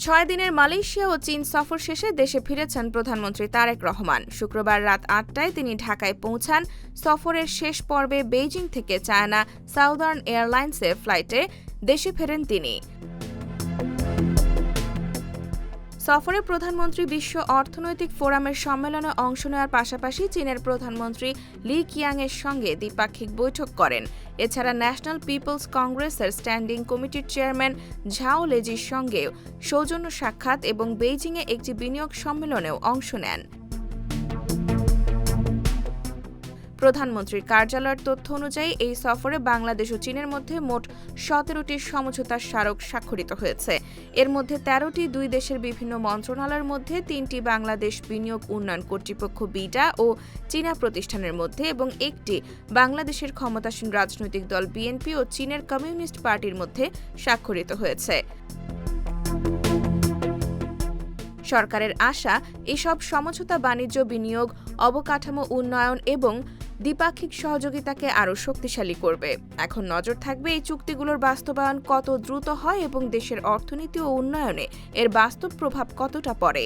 6 দিনের মালয়েশিয়া ও চীন সফর শেষে দেশে ফিরেছেন প্রধানমন্ত্রী তারেক রহমান। শুক্রবার রাত 8টায় তিনি ঢাকায় পৌঁছান। সফরের শেষ পর্বে বেইজিং থেকে চায়না সাউদার্ন এয়ারলাইন্সের ফ্লাইটে দেশে ফেরেন তিনি। সফরে প্রধানমন্ত্রী বিশ্ব অর্থনৈতিক ফোরামের সম্মেলনে অংশ নেওয়ার পাশাপাশি চীনের প্রধানমন্ত্রী লি কিয়াংয়ের সঙ্গে দ্বিপাক্ষিক বৈঠক করেন। এছাড়া ন্যাশনাল পিপলস কংগ্রেসের স্ট্যান্ডিং কমিটির চেয়ারম্যান ঝাও লেজির সঙ্গেও সৌজন্য সাক্ষাৎ এবং বেইজিংয়ে একটি বিনিয়োগ সম্মেলনেও অংশ নেন। প্রধানমন্ত্রীর কার্যালয়ের তথ্য অনুযায়ী এই সফরে বাংলাদেশ ও চীনের মধ্যে মোট 17টি সমঝোতা স্মারক স্বাক্ষরিত হয়েছে। এর মধ্যে 13টি দুই দেশের বিভিন্ন মন্ত্রণালয়ের মধ্যে, 3টি বাংলাদেশ বিনিয়োগ উন্নয়ন কর্তৃপক্ষ বিডা ও চীনা প্রতিষ্ঠানের মধ্যে এবং একটি বাংলাদেশের ক্ষমতাসীন রাজনৈতিক দল বিএনপি ও চীনের কমিউনিস্ট পার্টির মধ্যে স্বাক্ষরিত হয়েছে। সরকারের আশা, এসব সমঝোতা বাণিজ্য, বিনিয়োগ, অবকাঠামো উন্নয়ন এবং দ্বিপাক্ষিক সহযোগিতাকে আরও শক্তিশালী করবে। এখন নজর থাকবে এই চুক্তিগুলোর বাস্তবায়ন কত দ্রুত হয় এবং দেশের অর্থনীতি ও উন্নয়নে এর বাস্তব প্রভাব কতটা পড়ে।